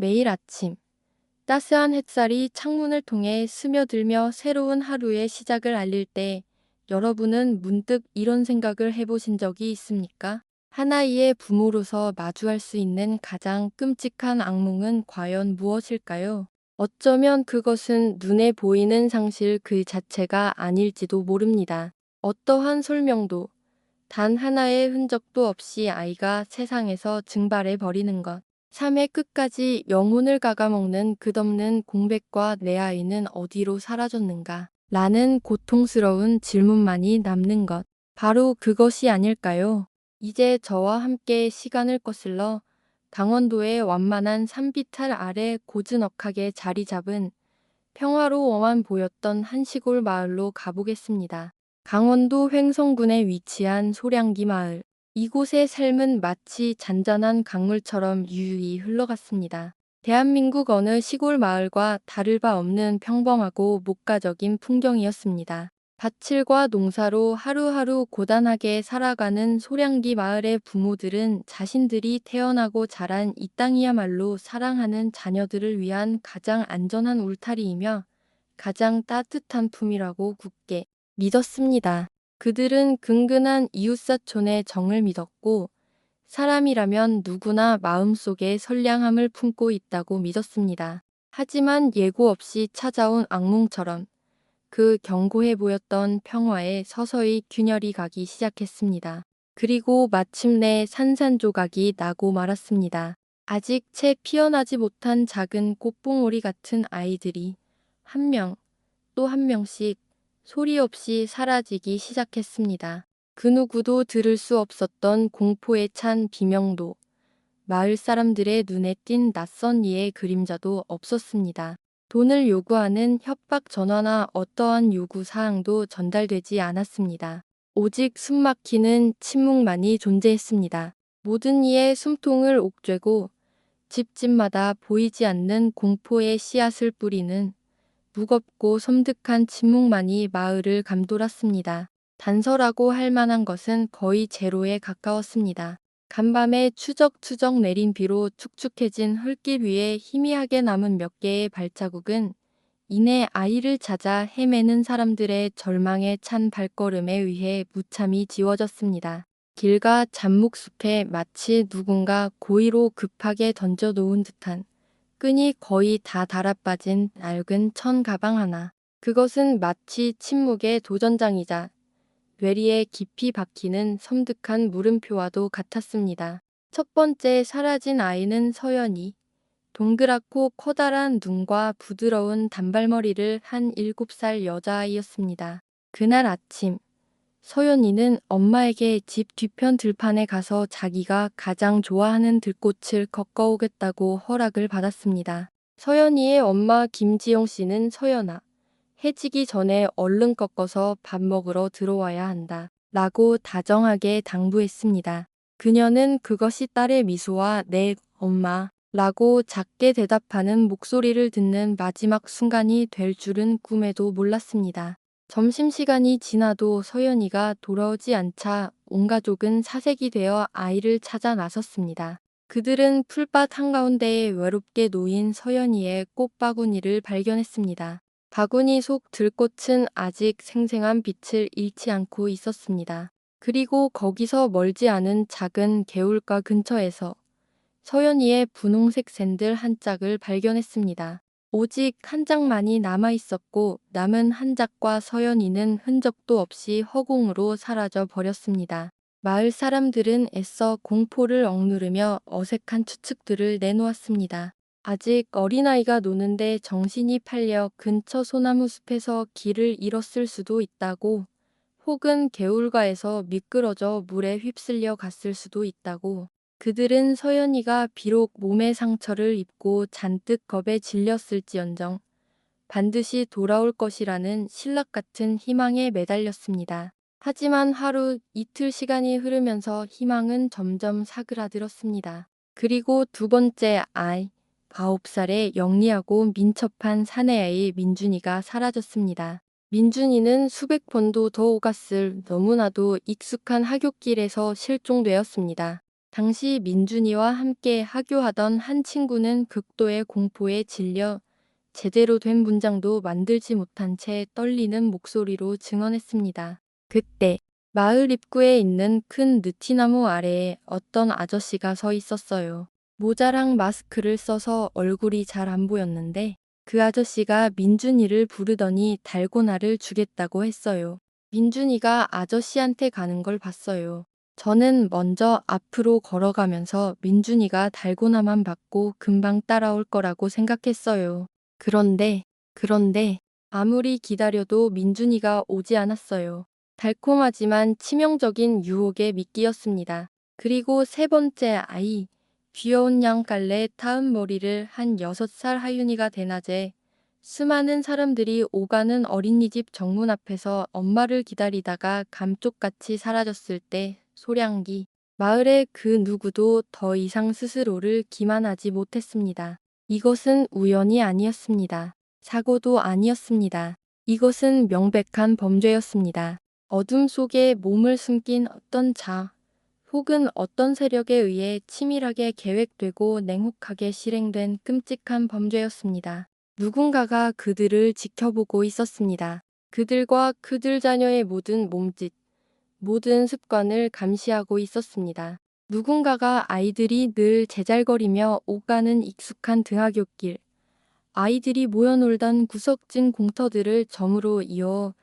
매일 아침 따스한 햇살이 창문을 통해 스며들며 새로운 하루의 시작을 알릴 때 여러분은 문득 이런 생각을 해보신 적이 있습니까? 하나이의 부모로서 마주할 수 있는 가장 끔찍한 악몽은 과연 무엇일까요? 어쩌면 그것은 눈에 보이는 상실 그 자체가 아닐지도 모릅니다. 어떠한 설명도 단 하나의 흔적도 없이 아이가 세상에서 증발해 버리는 것. 삶의 끝까지 영혼을 갉아먹는 끝없는 공백과 내 아이는 어디로 사라졌는가? 라는 고통스러운 질문만이 남는 것. 바로 그것이 아닐까요? 이제 저와 함께 시간을 거슬러 강원도의 완만한 산비탈 아래 고즈넉하게 자리 잡은 평화로워만 보였던 한 시골 마을로 가보겠습니다. 강원도 횡성군에 위치한 소량기 마을. 이곳의 삶은 마치 잔잔한 강물처럼 유유히 흘러갔습니다. 대한민국 어느 시골 마을과 다를 바 없는 평범하고 목가적인 풍경이었습니다. 밭일과 농사로 하루하루 고단하게 살아가는 소량기 마을의 부모들은 자신들이 태어나고 자란 이 땅이야말로 사랑하는 자녀들을 위한 가장 안전한 울타리이며 가장 따뜻한 품이라고 굳게 믿었습니다. 그들은 근근한 이웃사촌의 정을 믿었고 사람이라면 누구나 마음속에 선량함을 품고 있다고 믿었습니다. 하지만 예고 없이 찾아온 악몽처럼 그 견고해 보였던 평화에 서서히 균열이 가기 시작했습니다. 그리고 마침내 산산조각이 나고 말았습니다. 아직 채 피어나지 못한 작은 꽃봉오리 같은 아이들이 한 명, 또 한 명씩 소리 없이 사라지기 시작했습니다. 그 누구도 들을 수 없었던 공포에 찬 비명도, 마을 사람들의 눈에 띈 낯선 이의 그림자도 없었습니다. 돈을 요구하는 협박 전화나 어떠한 요구 사항도 전달되지 않았습니다. 오직 숨막히는 침묵만이 존재했습니다. 모든 이의 숨통을 옥죄고 집집마다 보이지 않는 공포의 씨앗을 뿌리는 무겁고 섬뜩한 침묵만이 마을을 감돌았습니다. 단서라고 할 만한 것은 거의 제로에 가까웠습니다. 간밤에 추적추적 내린 비로 축축해진 흙길 위에 희미하게 남은 몇 개의 발자국은 이내 아이를 찾아 헤매는 사람들의 절망에 찬 발걸음에 의해 무참히 지워졌습니다. 길가 잡목숲에 마치 누군가 고의로 급하게 던져놓은 듯한 끈이 거의 다 달아빠진 낡은 천 가방 하나. 그것은 마치 침묵의 도전장이자 뇌리에 깊이 박히는 섬뜩한 물음표와도 같았습니다. 첫 번째 사라진 아이는 서연이. 동그랗고 커다란 눈과 부드러운 단발머리를 한 7살 여자아이였습니다. 그날 아침 서연이는 엄마에게 집 뒤편 들판에 가서 자기가 가장 좋아하는 들꽃을 꺾어오겠다고 허락을 받았습니다. 서연이의 엄마 김지영 씨는 서연아, 해지기 전에 얼른 꺾어서 밥 먹으러 들어와야 한다. 라고 다정하게 당부했습니다. 그녀는 그것이 딸의 미소와 네, 엄마. 라고 작게 대답하는 목소리를 듣는 마지막 순간이 될 줄은 꿈에도 몰랐습니다. 점심시간이 지나도 서연이가 돌아오지 않자 온 가족은 사색이 되어 아이를 찾아 나섰습니다. 그들은 풀밭 한가운데에 외롭게 놓인 서연이의 꽃바구니를 발견했습니다. 바구니 속 들꽃은 아직 생생한 빛을 잃지 않고 있었습니다. 그리고 거기서 멀지 않은 작은 개울가 근처에서 서연이의 분홍색 샌들 한 짝을 발견했습니다. 오직 한 짝만이 남아 있었고 남은 한 짝과 서연이는 흔적도 없이 허공으로 사라져 버렸습니다. 마을 사람들은 애써 공포를 억누르며 어색한 추측들을 내놓았습니다. 아직 어린아이가 노는데 정신이 팔려 근처 소나무 숲에서 길을 잃었을 수도 있다고, 혹은 개울가에서 미끄러져 물에 휩쓸려 갔을 수도 있다고. 그들은 서연이가 비록 몸에 상처를 입고 잔뜩 겁에 질렸을지언정 반드시 돌아올 것이라는 신락 같은 희망에 매달렸습니다. 하지만 하루 이틀 시간이 흐르면서 희망은 점점 사그라들었습니다. 그리고 두 번째 아이, 9살의 영리하고 민첩한 사내아이 민준이가 사라졌습니다. 민준이는 수백 번도 더 오갔을 너무나도 익숙한 하굣길에서 실종되었습니다. 당시 민준이와 함께 하교하던 한 친구는 극도의 공포에 질려 제대로 된 문장도 만들지 못한 채 떨리는 목소리로 증언했습니다. 그때 마을 입구에 있는 큰 느티나무 아래에 어떤 아저씨가 서 있었어요. 모자랑 마스크를 써서 얼굴이 잘 안 보였는데 그 아저씨가 민준이를 부르더니 달고나를 주겠다고 했어요. 민준이가 아저씨한테 가는 걸 봤어요. 저는 먼저 앞으로 걸어가면서 민준이가 달고나만 받고 금방 따라올 거라고 생각했어요. 그런데 아무리 기다려도 민준이가 오지 않았어요. 달콤하지만 치명적인 유혹의 미끼였습니다. 그리고 세 번째 아이, 귀여운 양갈래 타은 머리를 한 6살 하윤이가 대낮에 수많은 사람들이 오가는 어린이집 정문 앞에서 엄마를 기다리다가 감쪽같이 사라졌을 때 소량기, 마을의 그 누구도 더 이상 스스로를 기만하지 못했습니다. 이것은 우연이 아니었습니다. 사고도 아니었습니다. 이것은 명백한 범죄였습니다. 어둠 속에 몸을 숨긴 어떤 자, 혹은 어떤 세력에 의해 치밀하게 계획되고 냉혹하게 실행된 끔찍한 범죄였습니다. 누군가가 그들을 지켜보고 있었습니다. 그들과 그들 자녀의 모든 몸짓, 모든 습관을 감시하고 있었습니다. 누군가가 아이들이 늘 제잘거리며 오가는 익숙한 등하굣길, 아이들이 모여 놀던 구석진 공터들을 점으로 이어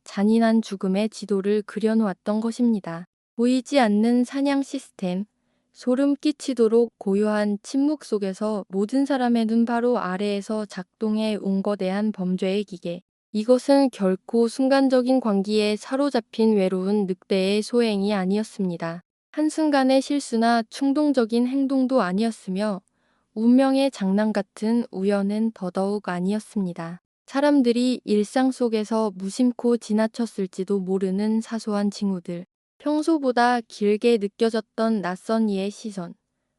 잔인한 죽음의 지도를 그려놓았던 것입니다. 보이지 않는 사냥 시스템, 소름 끼치도록 고요한 침묵 속에서 모든 사람의 눈 바로 아래에서 작동해 온 거대한 범죄의 기계. 이것은 결코 순간적인 광기에 사로잡힌 외로운 늑대의 소행이 아니었습니다. 한순간의 실수나 충동적인 행동도 아니었으며 운명의 장난 같은 우연은 더더욱 아니었습니다. 사람들이 일상 속에서 무심코 지나쳤을지도 모르는 사소한 징후들, 평소보다 길게 느껴졌던 낯선 이의 시선,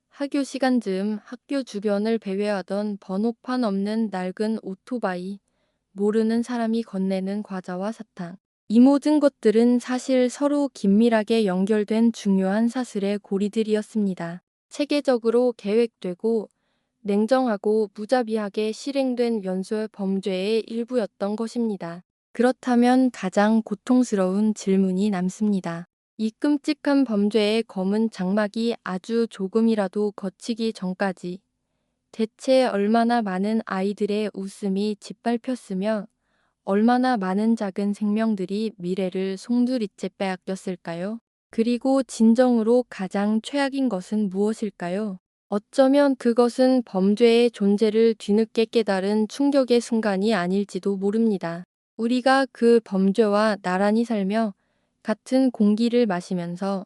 학교 시간 즈음 학교 주변을 배회하던 번호판 없는 낡은 오토바이, 모르는 사람이 건네는 과자와 사탕. 이 모든 것들은 사실 서로 긴밀하게 연결된 중요한 사슬의 고리들이었습니다. 체계적으로 계획되고 냉정하고 무자비하게 실행된 연쇄 범죄의 일부였던 것입니다. 그렇다면 가장 고통스러운 질문이 남습니다. 이 끔찍한 범죄의 검은 장막이 아주 조금이라도 걷히기 전까지 대체 얼마나 많은 아이들의 웃음이 짓밟혔으며 얼마나 많은 작은 생명들이 미래를 송두리째 빼앗겼을까요? 그리고 진정으로 가장 최악인 것은 무엇일까요? 어쩌면 그것은 범죄의 존재를 뒤늦게 깨달은 충격의 순간이 아닐지도 모릅니다. 우리가 그 범죄와 나란히 살며 같은 공기를 마시면서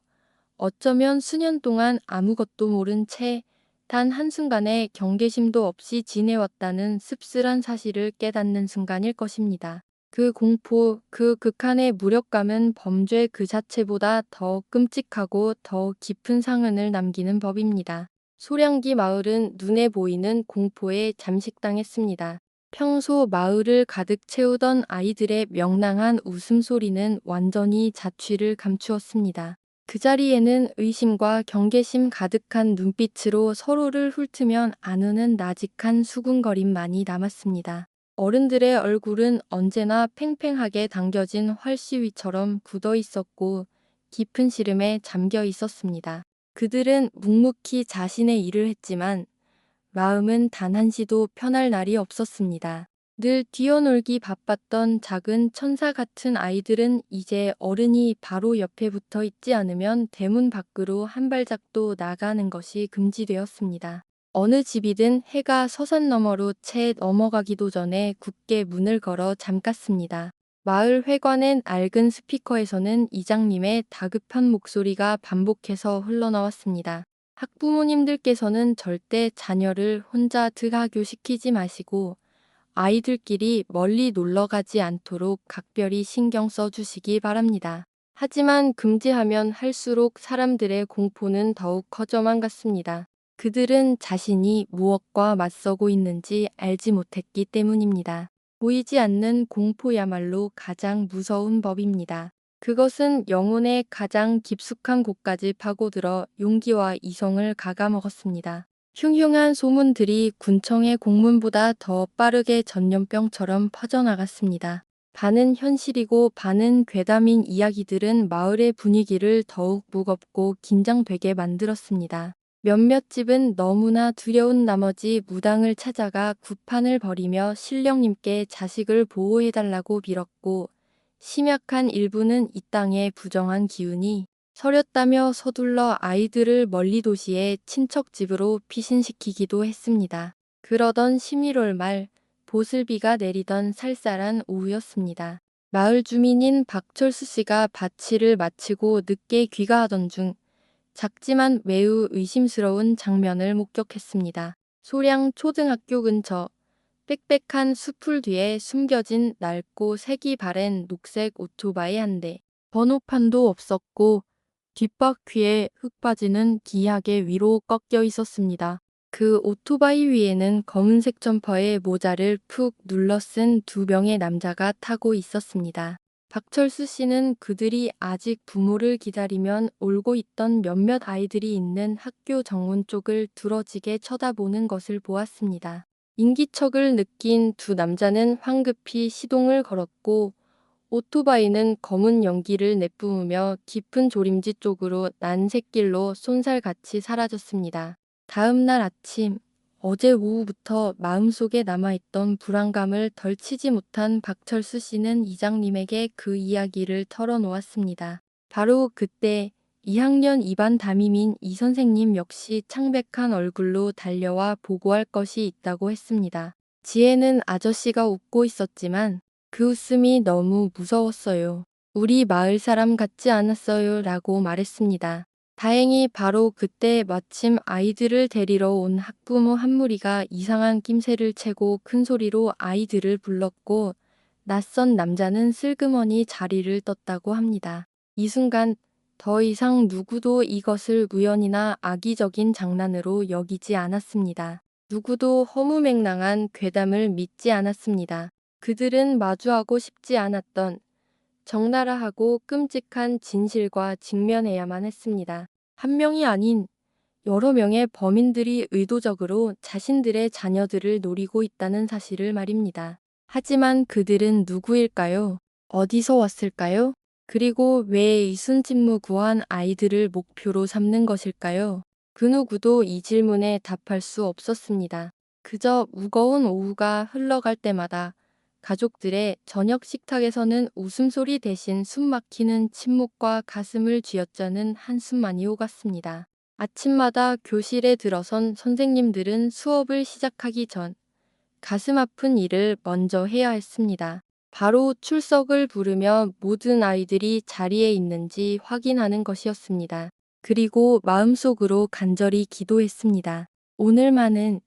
어쩌면 수년 동안 아무것도 모른 채 단 한순간의 경계심도 없이 지내왔다는 씁쓸한 사실을 깨닫는 순간일 것입니다. 그 공포, 그 극한의 무력감은 범죄 그 자체보다 더 끔찍하고 더 깊은 상흔을 남기는 법입니다. 소량기 마을은 눈에 보이는 공포에 잠식당했습니다. 평소 마을을 가득 채우던 아이들의 명랑한 웃음소리는 완전히 자취를 감추었습니다. 그 자리에는 의심과 경계심 가득한 눈빛으로 서로를 훑으면 안우는 나직한 수군거림만이 남았습니다. 어른들의 얼굴은 언제나 팽팽하게 당겨진 활시위처럼 굳어 있었고 깊은 시름에 잠겨 있었습니다. 그들은 묵묵히 자신의 일을 했지만 마음은 단 한시도 편할 날이 없었습니다. 늘 뛰어놀기 바빴던 작은 천사 같은 아이들은 이제 어른이 바로 옆에 붙어 있지 않으면 대문 밖으로 한 발짝도 나가는 것이 금지되었습니다. 어느 집이든 해가 서산 너머로 채 넘어가기도 전에 굳게 문을 걸어 잠갔습니다. 마을 회관의 낡은 스피커에서는 이장님의 다급한 목소리가 반복해서 흘러나왔습니다. 학부모님들께서는 절대 자녀를 혼자 등하교시키지 마시고 아이들끼리 멀리 놀러 가지 않도록 각별히 신경 써 주시기 바랍니다. 하지만 금지하면 할수록 사람들의 공포는 더욱 커져만 갔습니다. 그들은 자신이 무엇과 맞서고 있는지 알지 못했기 때문입니다. 보이지 않는 공포야말로 가장 무서운 법입니다. 그것은 영혼의 가장 깊숙한 곳까지 파고들어 용기와 이성을 갉아먹었습니다. 흉흉한 소문들이 군청의 공문보다 더 빠르게 전염병처럼 퍼져나갔습니다. 반은 현실이고 반은 괴담인 이야기들은 마을의 분위기를 더욱 무겁고 긴장되게 만들었습니다. 몇몇 집은 너무나 두려운 나머지 무당을 찾아가 구판을 벌이며 신령님께 자식을 보호해달라고 빌었고, 심약한 일부는 이 땅의 부정한 기운이 서렸다며 서둘러 아이들을 멀리 도시의 친척 집으로 피신시키기도 했습니다. 그러던 11월 말 보슬비가 내리던 쌀쌀한 오후였습니다. 마을 주민인 박철수 씨가 밭일을 마치고 늦게 귀가하던 중 작지만 매우 의심스러운 장면을 목격했습니다. 소량 초등학교 근처 빽빽한 수풀 뒤에 숨겨진 낡고 색이 바랜 녹색 오토바이 한 대. 번호판도 없었고 뒷바퀴에 흙 빠지는 기하게 위로 꺾여 있었습니다. 그 오토바이 위에는 검은색 점퍼에 모자를 푹 눌러 쓴 두 명의 남자가 타고 있었습니다. 박철수 씨는 그들이 아직 부모를 기다리면 올고 있던 몇몇 아이들이 있는 학교 정문 쪽을 두러지게 쳐다보는 것을 보았습니다. 인기척을 느낀 두 남자는 황급히 시동을 걸었고 오토바이는 검은 연기를 내뿜으며 깊은 조림지 쪽으로 난 샛길로 쏜살같이 사라졌습니다. 다음 날 아침, 어제 오후부터 마음속에 남아있던 불안감을 덜치지 못한 박철수 씨는 이장님에게 그 이야기를 털어놓았습니다. 바로 그때 2학년 2반 담임인 이 선생님 역시 창백한 얼굴로 달려와 보고할 것이 있다고 했습니다. 지혜는 아저씨가 웃고 있었지만 그 웃음이 너무 무서웠어요. 우리 마을 사람 같지 않았어요 라고 말했습니다. 다행히 바로 그때 마침 아이들을 데리러 온 학부모 한 무리가 이상한 낌새를 채고 큰 소리로 아이들을 불렀고 낯선 남자는 슬그머니 자리를 떴다고 합니다. 이 순간 더 이상 누구도 이것을 우연이나 악의적인 장난으로 여기지 않았습니다. 누구도 허무맹랑한 괴담을 믿지 않았습니다. 그들은 마주하고 싶지 않았던 적나라하고 끔찍한 진실과 직면해야만 했습니다. 한 명이 아닌 여러 명의 범인들이 의도적으로 자신들의 자녀들을 노리고 있다는 사실을 말입니다. 하지만 그들은 누구일까요? 어디서 왔을까요? 그리고 왜 이순진무구한 아이들을 목표로 삼는 것일까요? 그 누구도 이 질문에 답할 수 없었습니다. 그저 무거운 오후가 흘러갈 때마다 가족들의 저녁 식탁에서는 웃음소리 대신 숨막히는 침묵과 가슴을 쥐어짜는 한숨만이 오갔습니다. 아침마다 교실에 들어선 선생님들은 수업을 시작하기 전 가슴 아픈 일을 먼저 해야 했습니다. 바로 출석을 부르며 모든 아이들이 자리에 있는지 확인하는 것이었습니다. 그리고 마음속으로 간절히 기도했습니다. 오늘만은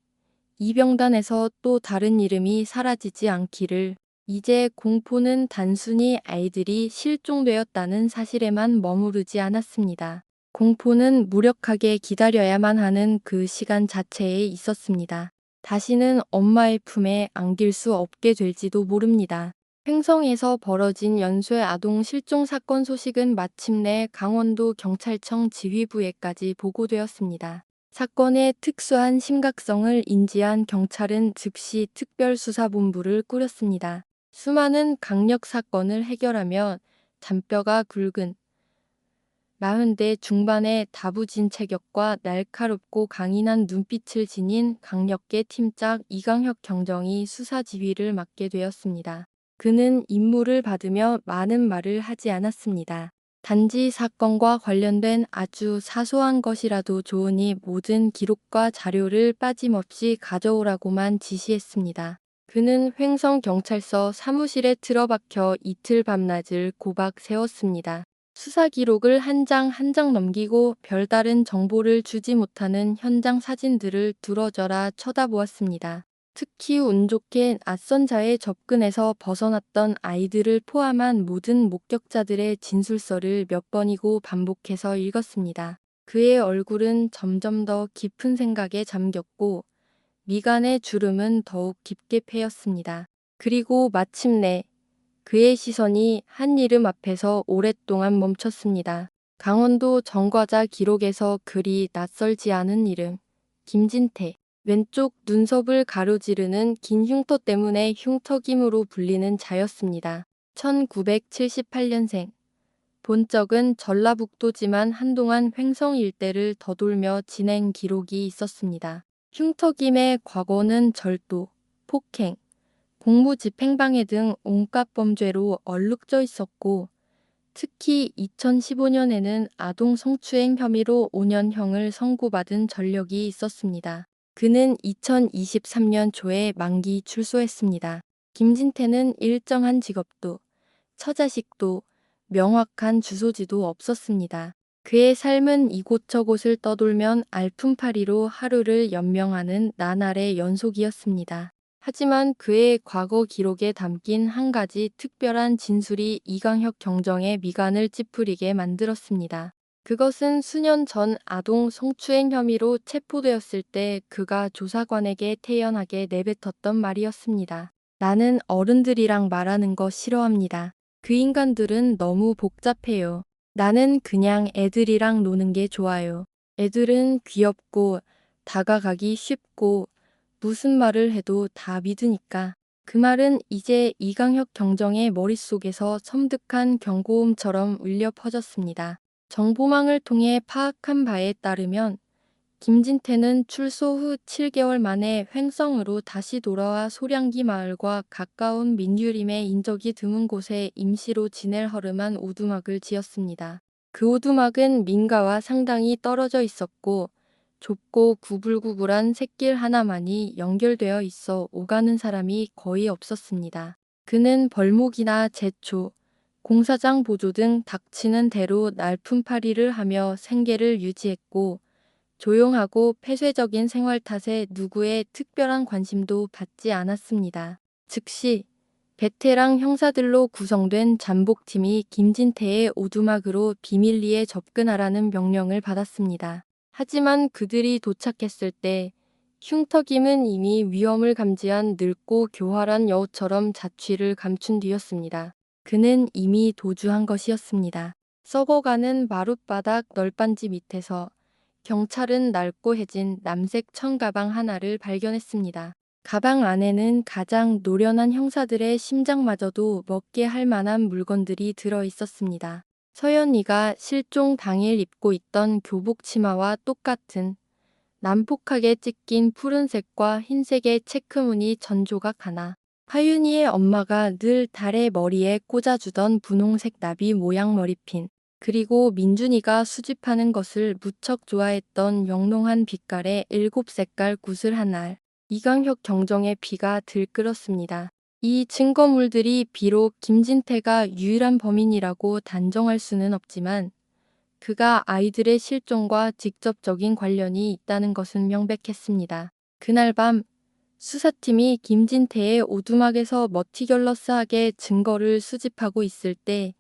이 병단에서 또 다른 이름이 사라지지 않기를. 이제 공포는 단순히 아이들이 실종되었다는 사실에만 머무르지 않았습니다. 공포는 무력하게 기다려야만 하는 그 시간 자체에 있었습니다. 다시는 엄마의 품에 안길 수 없게 될지도 모릅니다. 횡성에서 벌어진 연쇄 아동 실종 사건 소식은 마침내 강원도 경찰청 지휘부에까지 보고되었습니다. 사건의 특수한 심각성을 인지한 경찰은 즉시 특별수사본부를 꾸렸습니다. 수많은 강력 사건을 해결하며 잔뼈가 굵은 40대 중반의 다부진 체격과 날카롭고 강인한 눈빛을 지닌 강력계 팀장 이강혁 경정이 수사 지휘를 맡게 되었습니다. 그는 임무를 받으며 많은 말을 하지 않았습니다. 단지 사건과 관련된 아주 사소한 것이라도 좋으니 모든 기록과 자료를 빠짐없이 가져오라고만 지시했습니다. 그는 횡성경찰서 사무실에 틀어박혀 이틀 밤낮을 꼬박 세웠습니다. 수사 기록을 한 장 한 장 넘기고 별다른 정보를 주지 못하는 현장 사진들을 두러져라 쳐다보았습니다. 특히 운 좋게 낯선 자의 접근에서 벗어났던 아이들을 포함한 모든 목격자들의 진술서를 몇 번이고 반복해서 읽었습니다. 그의 얼굴은 점점 더 깊은 생각에 잠겼고 미간의 주름은 더욱 깊게 패였습니다. 그리고 마침내 그의 시선이 한 이름 앞에서 오랫동안 멈췄습니다. 강원도 정과자 기록에서 그리 낯설지 않은 이름. 김진태. 왼쪽 눈썹을 가로지르는 긴 흉터 때문에 흉터김으로 불리는 자였습니다. 1978년생. 본적은 전라북도지만 한동안 횡성 일대를 더돌며 진행 기록이 있었습니다. 흉터김의 과거는 절도, 폭행, 공무집행방해 등 온갖 범죄로 얼룩져 있었고 특히 2015년에는 아동 성추행 혐의로 5년형을 선고받은 전력이 있었습니다. 그는 2023년 초에 만기 출소했습니다. 김진태는 일정한 직업도, 처자식도, 명확한 주소지도 없었습니다. 그의 삶은 이곳저곳을 떠돌면 알품파리로 하루를 연명하는 나날의 연속이었습니다. 하지만 그의 과거 기록에 담긴 한 가지 특별한 진술이 이강혁 경정의 미간을 찌푸리게 만들었습니다. 그것은 수년 전 아동 성추행 혐의로 체포되었을 때 그가 조사관에게 태연하게 내뱉었던 말이었습니다. 나는 어른들이랑 말하는 거 싫어합니다. 그 인간들은 너무 복잡해요. 나는 그냥 애들이랑 노는 게 좋아요. 애들은 귀엽고 다가가기 쉽고 무슨 말을 해도 다 믿으니까. 그 말은 이제 이강혁 경정의 머릿속에서 섬뜩한 경고음처럼 울려 퍼졌습니다. 정보망을 통해 파악한 바에 따르면 김진태는 출소 후 7개월 만에 횡성으로 다시 돌아와 소량기 마을과 가까운 민유림의 인적이 드문 곳에 임시로 지낼 허름한 오두막을 지었습니다. 그 오두막은 민가와 상당히 떨어져 있었고 좁고 구불구불한 샛길 하나만이 연결되어 있어 오가는 사람이 거의 없었습니다. 그는 벌목이나 제초, 공사장 보조 등 닥치는 대로 날품팔이를 하며 생계를 유지했고 조용하고 폐쇄적인 생활 탓에 누구의 특별한 관심도 받지 않았습니다. 즉시 베테랑 형사들로 구성된 잠복팀이 김진태의 오두막으로 비밀리에 접근하라는 명령을 받았습니다. 하지만 그들이 도착했을 때 흉터김은 이미 위험을 감지한 늙고 교활한 여우처럼 자취를 감춘 뒤였습니다. 그는 이미 도주한 것이었습니다. 썩어가는 마룻바닥 널빤지 밑에서 경찰은 낡고 해진 남색 청가방 하나를 발견했습니다. 가방 안에는 가장 노련한 형사들의 심장마저도 먹게 할 만한 물건들이 들어 있었습니다. 서연이가 실종 당일 입고 있던 교복 치마와 똑같은 난폭하게 찢긴 푸른색과 흰색의 체크무늬 전조각 하나. 하윤이의 엄마가 늘 달의 머리에 꽂아주던 분홍색 나비 모양 머리핀. 그리고 민준이가 수집하는 것을 무척 좋아했던 영롱한 빛깔의 7색깔 구슬 한 알. 이강혁 경정의 피가 들끓었습니다. 이 증거물들이 비록 김진태가 유일한 범인이라고 단정할 수는 없지만 그가 아이들의 실종과 직접적인 관련이 있다는 것은 명백했습니다. 그날 밤 수사팀이 김진태의 오두막에서 머티결러스하게 증거를 수집하고 있을 때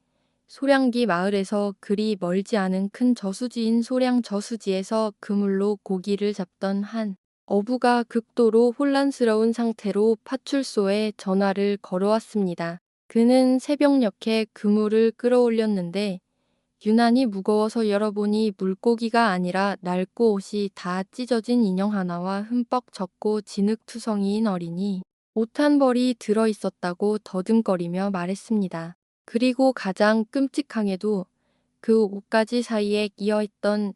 소량기 마을에서 그리 멀지 않은 큰 저수지인 소량 저수지에서 그물로 고기를 잡던 한 어부가 극도로 혼란스러운 상태로 파출소에 전화를 걸어왔습니다. 그는 새벽녘에 그물을 끌어올렸는데 유난히 무거워서 열어보니 물고기가 아니라 낡고 옷이 다 찢어진 인형 하나와 흠뻑 젖고 진흙투성이인 어린이 옷 한 벌이 들어있었다고 더듬거리며 말했습니다. 그리고 가장 끔찍하게도 그 옷가지 사이에 끼어있던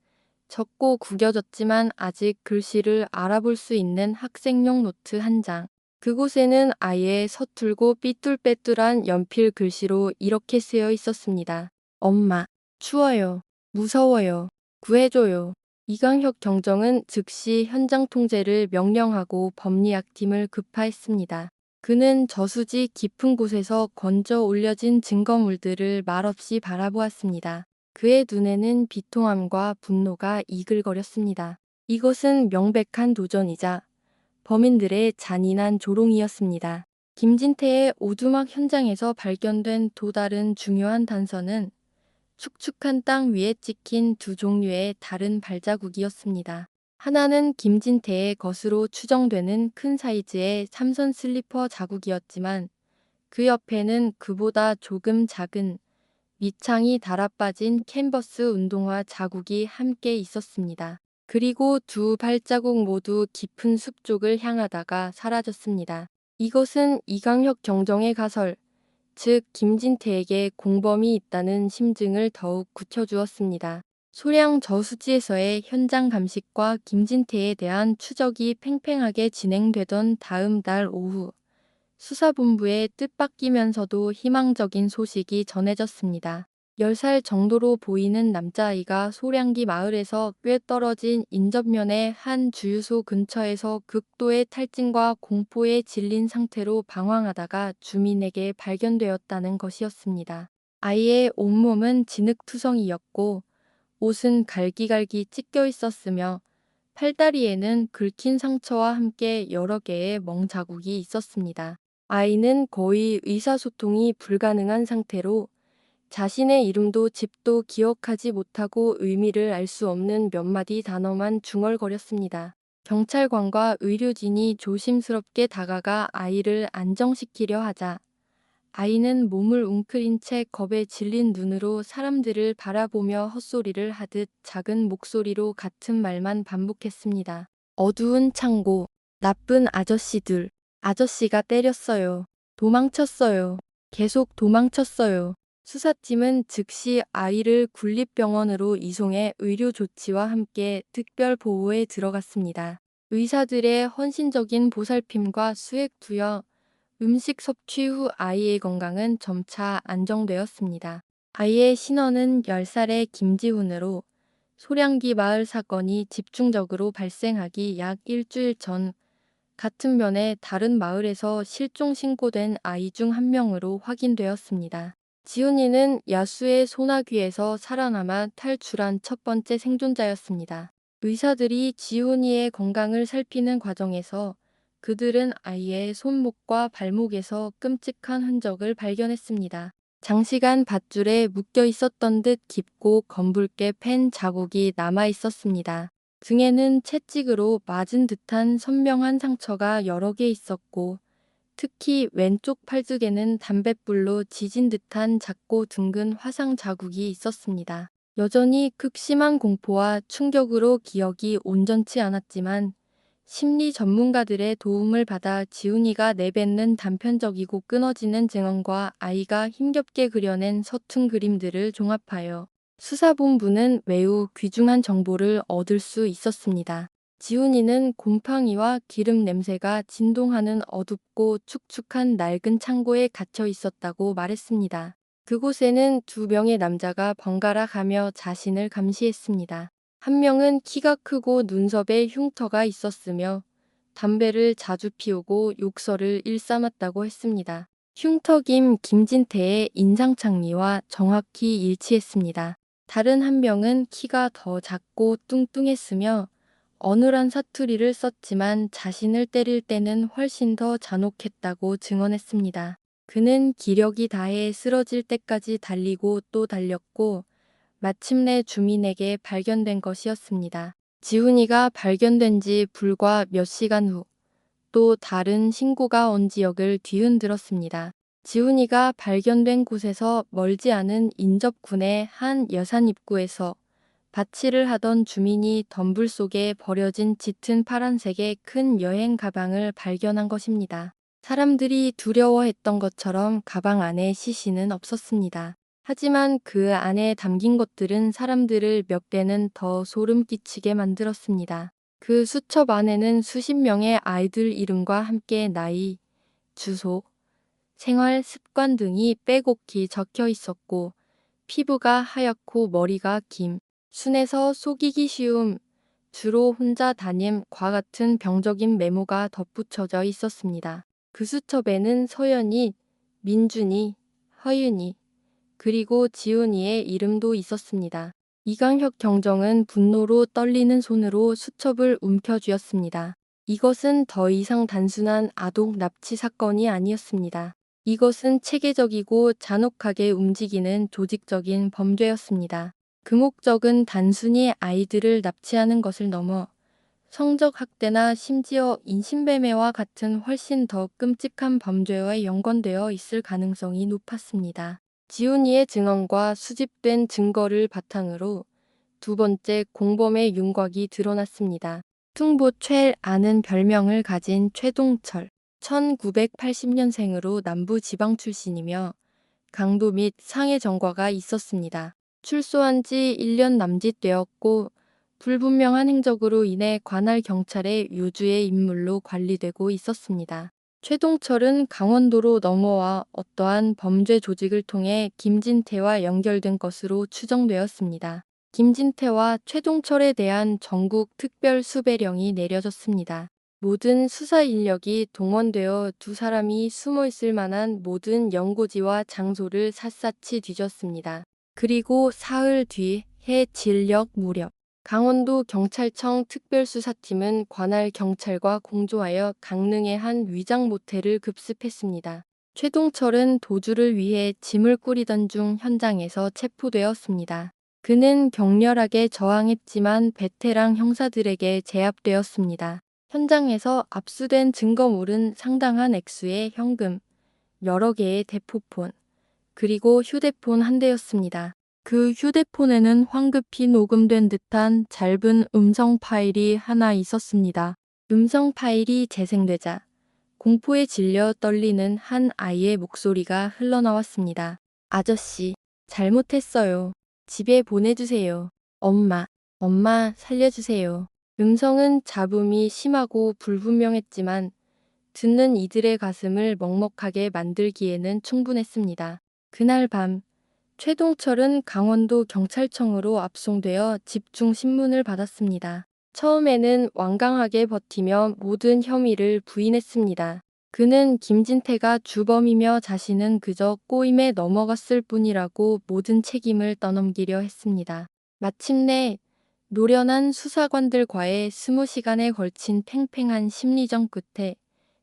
적고 구겨졌지만 아직 글씨를 알아볼 수 있는 학생용 노트 한 장. 그곳에는 아예 서툴고 삐뚤빼뚤한 연필 글씨로 이렇게 쓰여 있었습니다. 엄마, 추워요. 무서워요. 구해줘요. 이강혁 경정은 즉시 현장 통제를 명령하고 법리학팀을 급파했습니다. 그는 저수지 깊은 곳에서 건져 올려진 증거물들을 말없이 바라보았습니다. 그의 눈에는 비통함과 분노가 이글거렸습니다. 이것은 명백한 도전이자 범인들의 잔인한 조롱이었습니다. 김진태의 오두막 현장에서 발견된 또 다른 중요한 단서는 축축한 땅 위에 찍힌 두 종류의 다른 발자국이었습니다. 하나는 김진태의 것으로 추정되는 큰 사이즈의 삼선 슬리퍼 자국이었지만 그 옆에는 그보다 조금 작은 밑창이 달아빠진 캔버스 운동화 자국이 함께 있었습니다. 그리고 두 발자국 모두 깊은 숲 쪽을 향하다가 사라졌습니다. 이것은 이강혁 경정의 가설, 즉 김진태에게 공범이 있다는 심증을 더욱 굳혀주었습니다. 소량 저수지에서의 현장 감식과 김진태에 대한 추적이 팽팽하게 진행되던 다음 달 오후, 수사본부에 뜻밖이면서도 희망적인 소식이 전해졌습니다. 10살 정도로 보이는 남자아이가 소량기 마을에서 꽤 떨어진 인접면의 한 주유소 근처에서 극도의 탈진과 공포에 질린 상태로 방황하다가 주민에게 발견되었다는 것이었습니다. 아이의 온몸은 진흙투성이였고 옷은 갈기갈기 찢겨 있었으며 팔다리에는 긁힌 상처와 함께 여러 개의 멍자국이 있었습니다. 아이는 거의 의사소통이 불가능한 상태로 자신의 이름도 집도 기억하지 못하고 의미를 알 수 없는 몇 마디 단어만 중얼거렸습니다. 경찰관과 의료진이 조심스럽게 다가가 아이를 안정시키려 하자 아이는 몸을 웅크린 채 겁에 질린 눈으로 사람들을 바라보며 헛소리를 하듯 작은 목소리로 같은 말만 반복했습니다. 어두운 창고, 나쁜 아저씨들, 아저씨가 때렸어요. 도망쳤어요. 계속 도망쳤어요. 수사팀은 즉시 아이를 군립병원으로 이송해 의료 조치와 함께 특별 보호에 들어갔습니다. 의사들의 헌신적인 보살핌과 수액 투여, 음식 섭취 후 아이의 건강은 점차 안정되었습니다. 아이의 신원은 10살의 김지훈으로 소량기 마을 사건이 집중적으로 발생하기 약 일주일 전 같은 면에 다른 마을에서 실종 신고된 아이 중 한 명으로 확인되었습니다. 지훈이는 야수의 소나귀에서 살아남아 탈출한 첫 번째 생존자였습니다. 의사들이 지훈이의 건강을 살피는 과정에서 그들은 아이의 손목과 발목에서 끔찍한 흔적을 발견했습니다. 장시간 밧줄에 묶여 있었던 듯 깊고 검붉게 팬 자국이 남아 있었습니다. 등에는 채찍으로 맞은 듯한 선명한 상처가 여러 개 있었고 특히 왼쪽 팔뚝에는 담뱃불로 지진 듯한 작고 둥근 화상 자국이 있었습니다. 여전히 극심한 공포와 충격으로 기억이 온전치 않았지만 심리 전문가들의 도움을 받아 지훈이가 내뱉는 단편적이고 끊어지는 증언과 아이가 힘겹게 그려낸 서툰 그림들을 종합하여 수사본부는 매우 귀중한 정보를 얻을 수 있었습니다. 지훈이는 곰팡이와 기름 냄새가 진동하는 어둡고 축축한 낡은 창고에 갇혀 있었다고 말했습니다. 그곳에는 2명의 남자가 번갈아 가며 자신을 감시했습니다. 한 명은 키가 크고 눈썹에 흉터가 있었으며 담배를 자주 피우고 욕설을 일삼았다고 했습니다. 흉터김 김진태의 인상착리와 정확히 일치했습니다. 다른 한 명은 키가 더 작고 뚱뚱했으며 어눌한 사투리를 썼지만 자신을 때릴 때는 훨씬 더 잔혹했다고 증언했습니다. 그는 기력이 다해 쓰러질 때까지 달리고 또 달렸고 마침내 주민에게 발견된 것이었습니다. 지훈이가 발견된 지 불과 몇 시간 후 또 다른 신고가 온 지역을 뒤흔들었습니다. 지훈이가 발견된 곳에서 멀지 않은 인접군의 한 여산 입구에서 밭일을 하던 주민이 덤불 속에 버려진 짙은 파란색의 큰 여행 가방을 발견한 것입니다. 사람들이 두려워했던 것처럼 가방 안에 시신은 없었습니다. 하지만 그 안에 담긴 것들은 사람들을 몇 배는 더 소름 끼치게 만들었습니다. 그 수첩 안에는 수십 명의 아이들 이름과 함께 나이, 주소, 생활 습관 등이 빼곡히 적혀 있었고 피부가 하얗고 머리가 김, 순해서 속이기 쉬움, 주로 혼자 다님과 같은 병적인 메모가 덧붙여져 있었습니다. 그 수첩에는 서연이, 민준이, 허윤이, 그리고 지훈이의 이름도 있었습니다. 이강혁 경정은 분노로 떨리는 손으로 수첩을 움켜쥐었습니다. 이것은 더 이상 단순한 아동 납치 사건이 아니었습니다. 이것은 체계적이고 잔혹하게 움직이는 조직적인 범죄였습니다. 그 목적은 단순히 아이들을 납치하는 것을 넘어 성적 학대나 심지어 인신매매와 같은 훨씬 더 끔찍한 범죄와 연관되어 있을 가능성이 높았습니다. 지훈이의 증언과 수집된 증거를 바탕으로 두 번째 공범의 윤곽이 드러났습니다. 퉁보최라는 별명을 가진 최동철, 1980년생으로 남부지방 출신이며 강도 및 상해 전과가 있었습니다. 출소한 지 1년 남짓 되었고 불분명한 행적으로 인해 관할 경찰의 요주의 인물로 관리되고 있었습니다. 최동철은 강원도로 넘어와 어떠한 범죄 조직을 통해 김진태와 연결된 것으로 추정되었습니다. 김진태와 최동철에 대한 전국 특별 수배령이 내려졌습니다. 모든 수사 인력이 동원되어 두 사람이 숨어 있을 만한 모든 연고지와 장소를 샅샅이 뒤졌습니다. 그리고 사흘 뒤 해 진력 무렵 강원도 경찰청 특별수사팀은 관할 경찰과 공조하여 강릉의 한 위장 모텔을 급습했습니다. 최동철은 도주를 위해 짐을 꾸리던 중 현장에서 체포되었습니다. 그는 격렬하게 저항했지만 베테랑 형사들에게 제압되었습니다. 현장에서 압수된 증거물은 상당한 액수의 현금, 여러 개의 대포폰, 그리고 휴대폰 한 대였습니다. 그 휴대폰에는 황급히 녹음된 듯한 짧은 음성 파일이 하나 있었습니다. 음성 파일이 재생되자 공포에 질려 떨리는 한 아이의 목소리가 흘러나왔습니다. 아저씨, 잘못했어요. 집에 보내주세요. 엄마 살려주세요. 음성은 잡음이 심하고 불분명했지만 듣는 이들의 가슴을 먹먹하게 만들기에는 충분했습니다. 그날 밤 최동철은 강원도 경찰청으로 압송되어 집중 신문을 받았습니다. 처음에는 완강하게 버티며 모든 혐의를 부인했습니다. 그는 김진태가 주범이며 자신은 그저 꼬임에 넘어갔을 뿐이라고 모든 책임을 떠넘기려 했습니다. 마침내 노련한 수사관들과의 20시간에 걸친 팽팽한 심리전 끝에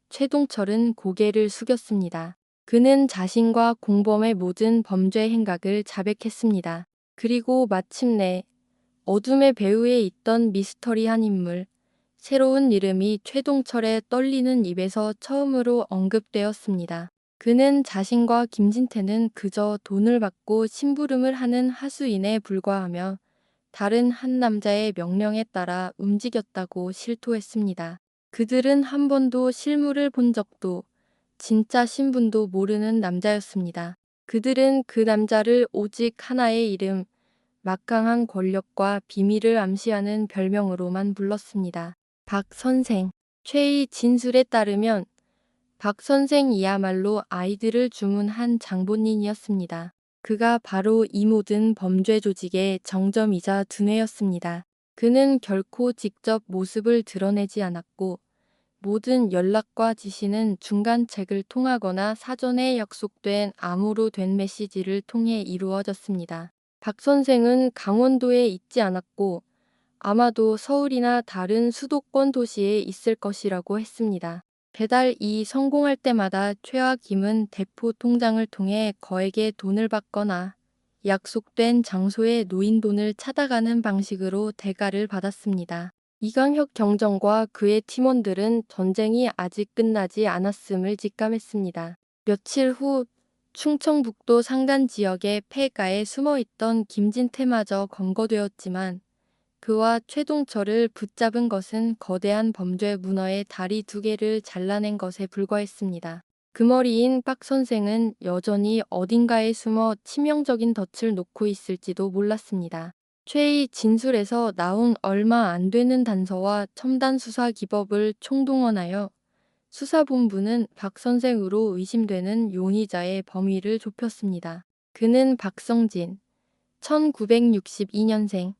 최동철은 고개를 숙였습니다. 그는 자신과 공범의 모든 범죄 행각을 자백했습니다. 그리고 마침내 어둠의 배후에 있던 미스터리한 인물, 새로운 이름이 최동철의 떨리는 입에서 처음으로 언급되었습니다. 그는 자신과 김진태는 그저 돈을 받고 심부름을 하는 하수인에 불과하며 다른 한 남자의 명령에 따라 움직였다고 실토했습니다. 그들은 한 번도 실물을 본 적도 진짜 신분도 모르는 남자였습니다. 그들은 그 남자를 오직 하나의 이름, 막강한 권력과 비밀을 암시하는 별명으로만 불렀습니다. 박 선생. 최의 진술에 따르면 박 선생이야말로 아이들을 주문한 장본인이었습니다. 그가 바로 이 모든 범죄 조직의 정점이자 두뇌였습니다. 그는 결코 직접 모습을 드러내지 않았고 모든 연락과 지시는 중간책을 통하거나 사전에 약속된 암호로 된 메시지를 통해 이루어졌습니다. 박 선생은 강원도에 있지 않았고 아마도 서울이나 다른 수도권 도시에 있을 것이라고 했습니다. 배달이 성공할 때마다 최와 김은 대포 통장을 통해 거액의 돈을 받거나 약속된 장소에 놓인 돈을 찾아가는 방식으로 대가를 받았습니다. 이강혁 경정과 그의 팀원들은 전쟁이 아직 끝나지 않았음을 직감했습니다. 며칠 후 충청북도 산간 지역의 폐가에 숨어있던 김진태마저 검거되었지만 그와 최동철을 붙잡은 것은 거대한 범죄 문어의 다리 두 개를 잘라낸 것에 불과했습니다. 그 머리인 박 선생은 여전히 어딘가에 숨어 치명적인 덫을 놓고 있을지도 몰랐습니다. 최의 진술에서 나온 얼마 안 되는 단서와 첨단 수사 기법을 총동원하여 수사본부는 박 선생으로 의심되는 용의자의 범위를 좁혔습니다. 그는 박성진, 1962년생,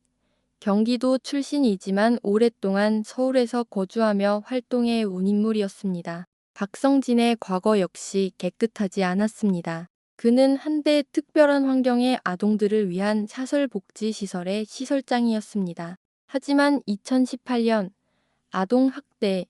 경기도 출신이지만 오랫동안 서울에서 거주하며 활동해 온 인물이었습니다. 박성진의 과거 역시 깨끗하지 않았습니다. 그는 한때 특별한 환경의 아동들을 위한 사설복지시설의 시설장이었습니다. 하지만 2018년 아동 학대,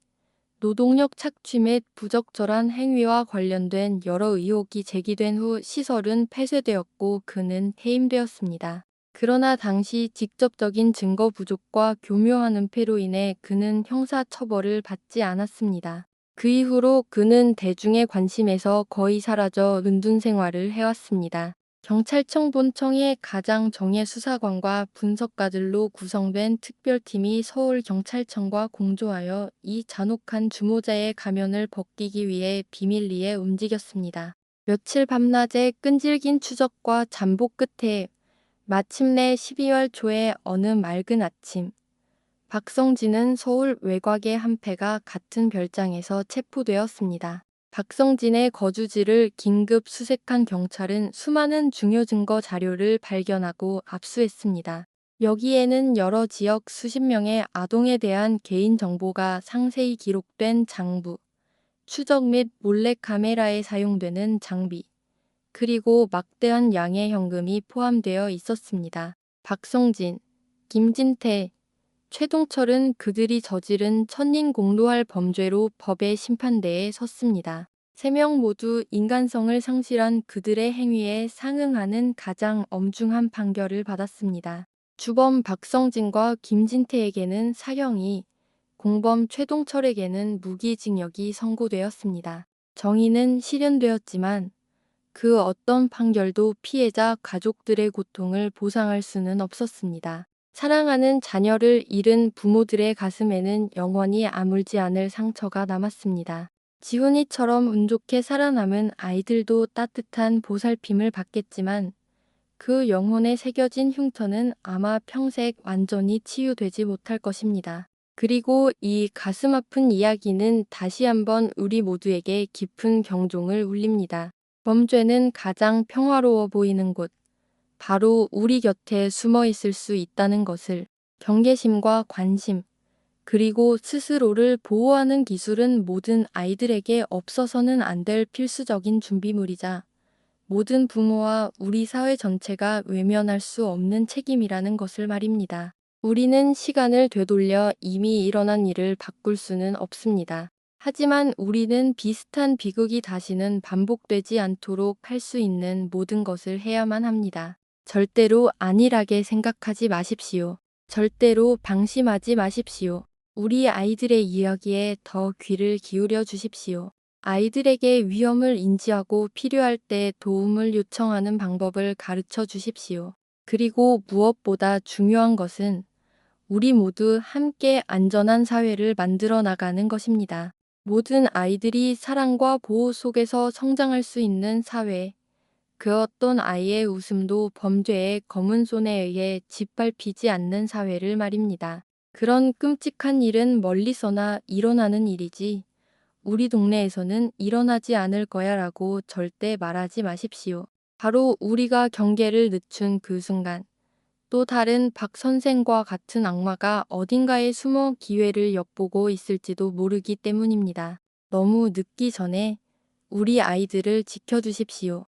노동력 착취 및 부적절한 행위와 관련된 여러 의혹이 제기된 후 시설은 폐쇄되었고 그는 해임되었습니다. 그러나 당시 직접적인 증거 부족과 교묘한 은폐로 인해 그는 형사 처벌을 받지 않았습니다. 그 이후로 그는 대중의 관심에서 거의 사라져 은둔 생활을 해왔습니다. 경찰청 본청의 가장 정예 수사관과 분석가들로 구성된 특별팀이 서울경찰청과 공조하여 이 잔혹한 주모자의 가면을 벗기기 위해 비밀리에 움직였습니다. 며칠 밤낮의 끈질긴 추적과 잠복 끝에 마침내 12월 초의 어느 맑은 아침, 박성진은 서울 외곽의 한 폐가 같은 별장에서 체포되었습니다. 박성진의 거주지를 긴급 수색한 경찰은 수많은 중요 증거 자료를 발견하고 압수했습니다. 여기에는 여러 지역 수십 명의 아동에 대한 개인 정보가 상세히 기록된 장부, 추적 및 몰래카메라에 사용되는 장비, 그리고 막대한 양의 현금이 포함되어 있었습니다. 박성진, 김진태, 최동철은 그들이 저지른 천인공노할 범죄로 법의 심판대에 섰습니다. 세 명 모두 인간성을 상실한 그들의 행위에 상응하는 가장 엄중한 판결을 받았습니다. 주범 박성진과 김진태에게는 사형이, 공범 최동철에게는 무기징역이 선고되었습니다. 정의는 실현되었지만 그 어떤 판결도 피해자 가족들의 고통을 보상할 수는 없었습니다. 사랑하는 자녀를 잃은 부모들의 가슴에는 영원히 아물지 않을 상처가 남았습니다. 지훈이처럼 운 좋게 살아남은 아이들도 따뜻한 보살핌을 받겠지만 그 영혼에 새겨진 흉터는 아마 평생 완전히 치유되지 못할 것입니다. 그리고 이 가슴 아픈 이야기는 다시 한번 우리 모두에게 깊은 경종을 울립니다. 범죄는 가장 평화로워 보이는 곳, 바로 우리 곁에 숨어 있을 수 있다는 것을, 경계심과 관심, 그리고 스스로를 보호하는 기술은 모든 아이들에게 없어서는 안 될 필수적인 준비물이자 모든 부모와 우리 사회 전체가 외면할 수 없는 책임이라는 것을 말입니다. 우리는 시간을 되돌려 이미 일어난 일을 바꿀 수는 없습니다. 하지만 우리는 비슷한 비극이 다시는 반복되지 않도록 할 수 있는 모든 것을 해야만 합니다. 절대로 안일하게 생각하지 마십시오. 절대로 방심하지 마십시오. 우리 아이들의 이야기에 더 귀를 기울여 주십시오. 아이들에게 위험을 인지하고 필요할 때 도움을 요청하는 방법을 가르쳐 주십시오. 그리고 무엇보다 중요한 것은 우리 모두 함께 안전한 사회를 만들어 나가는 것입니다. 모든 아이들이 사랑과 보호 속에서 성장할 수 있는 사회, 그 어떤 아이의 웃음도 범죄의 검은 손에 의해 짓밟히지 않는 사회를 말입니다. 그런 끔찍한 일은 멀리서나 일어나는 일이지 우리 동네에서는 일어나지 않을 거야 라고 절대 말하지 마십시오. 바로 우리가 경계를 늦춘 그 순간, 또 다른 박 선생과 같은 악마가 어딘가에 숨어 기회를 엿보고 있을지도 모르기 때문입니다. 너무 늦기 전에 우리 아이들을 지켜주십시오.